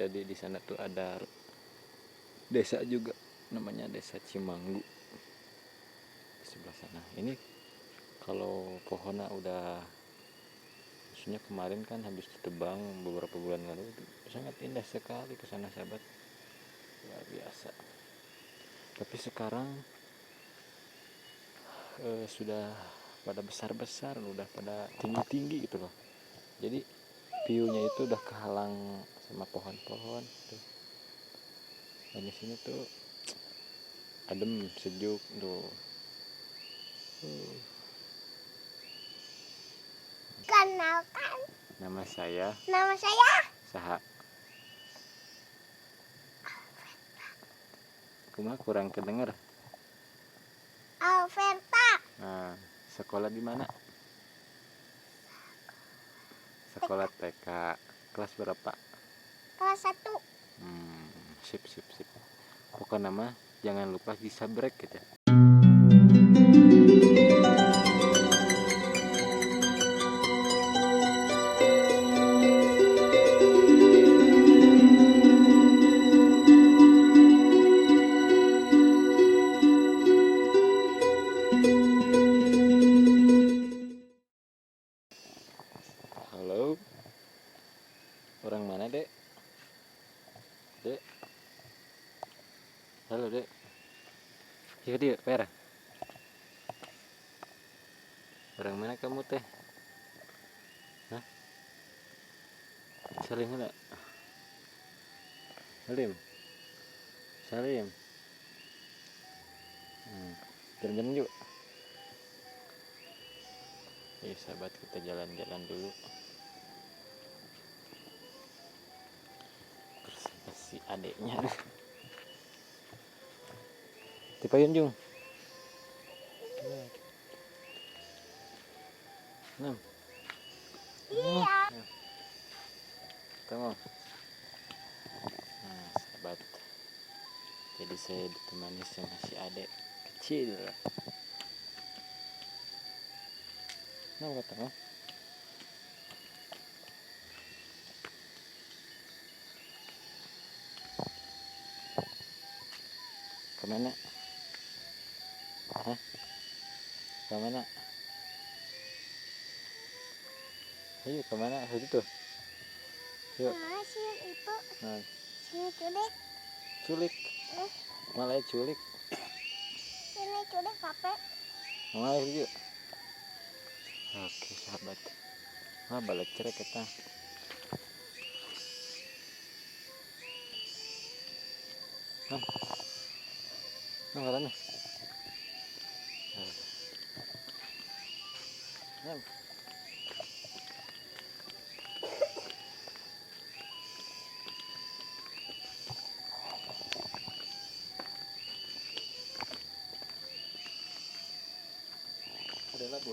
Jadi di sana tuh ada desa juga, namanya Desa Cimanggu di sebelah sana. Ini kalau pohonnya udah, maksudnya kemarin kan habis ditebang beberapa bulan lalu, sangat indah sekali ke sana sahabat, luar biasa. Tapi sekarang sudah pada besar-besar, udah pada tinggi-tinggi gitu loh. Jadi view-nya itu udah kehalang sama pohon-pohon tuh. Dan di sini tuh adem, sejuk tuh. Kenalkan. Nama saya Saha. Kumaha kurang kedenger. Alverta. Nah, sekolah di mana? Sekolah TK. Kelas berapa? Kelas 1. Sip. Pokoknya nama jangan lupa disabrek gitu. Halo. Orang mana, Dek? Dek. Halo, Dek. Iya, dia, Per. Orang mana kamu, teh? Hah? Salim enggak? Salim. Jalan-jalan yuk. Sahabat, kita jalan-jalan dulu. Terus si adeknya. Tipayun Jung. 6. Iya. Tunggu. Nah, sahabat. Jadi saya ditemani sama si adek kecil. Nah, kata kemana? Hah? Kemana? Ayo kemana? Situ. Yuk. Mana sih itu? Nah, Sini culik. culik. Malah culik. Sini culik HP. Malah yuk. Oke sahabat. Balik cerek kita. Nah, katanya. Ada labu.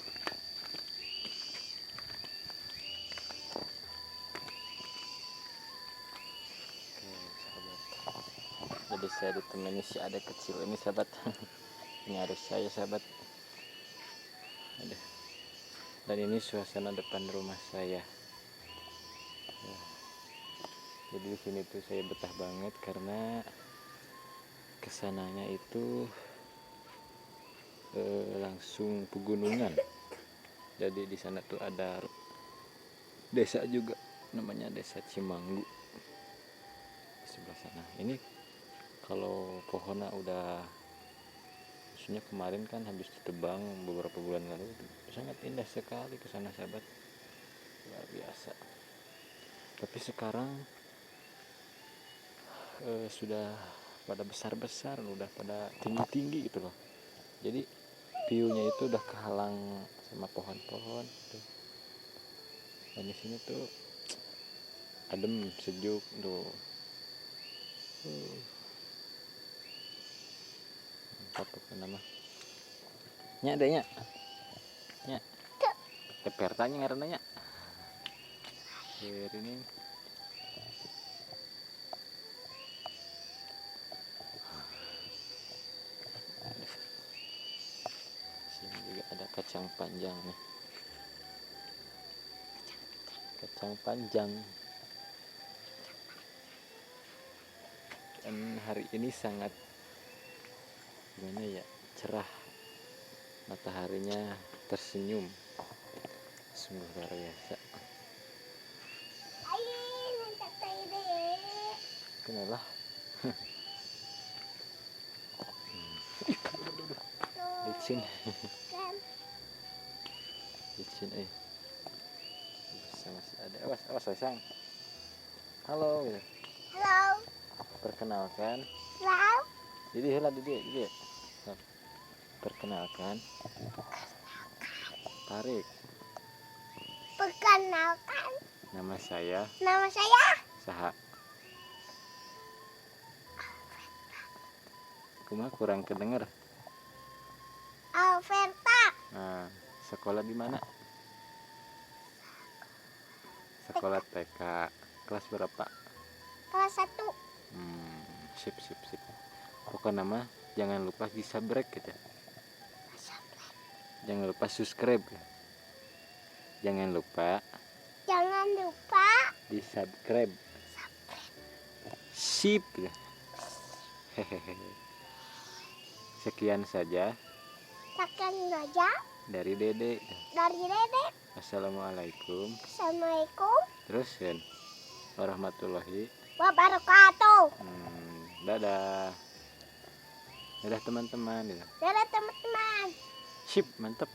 Jadi saya ditemani si adek kecil ini sahabat. Ini harus saya sahabat. Dan ini suasana depan rumah saya. Ya. Jadi di sini tuh saya betah banget karena kesananya itu langsung pegunungan. Jadi di sana tuh ada desa juga, namanya Desa Cimanggu di sebelah sana. Ini kalau pohonnya udah, maksudnya kemarin kan habis ditebang beberapa bulan lalu, sangat indah sekali ke sana sahabat, luar biasa. Tapi sekarang sudah pada besar-besar, udah pada tinggi-tinggi gitu loh. Jadi view-nya itu udah kehalang sama pohon-pohon tuh. Dan di sini tuh adem, sejuk tuh. Apa nama? Nya ada nya. Nya. Tepertanya ngaranna nya. Ini sini juga ada kacang panjang nih. Kacang panjang. keadaan hari ini sangat gimana ya, cerah, mataharinya tersenyum, sungguh luar biasa. Ayo, nanti deh. Kenalah. Licin, Kan. licin masih ada. Awas awas sayang. Halo gitu. Halo. Perkenalkan, Halo. Didi. Perkenalkan, tarik. Perkenalkan. Nama saya Nama saya Saha. Kumaha kurang kedenger. Alverta. Nah, sekolah di mana? Sekolah TK. Kelas berapa? Kelas 1. Sip. Pokoknya nama jangan lupa di subscribe gitu. Jangan lupa subscribe. Jangan lupa Jangan lupa di subscribe. Sip. Hehehe. Sekian saja tekan saja dari Dede. dari Dede. Assalamualaikum. Assalamualaikum Terus kan warahmatullahi. wabarakatuh. Dadah. Dadah teman-teman. Dadah teman-teman. Sip, mantap.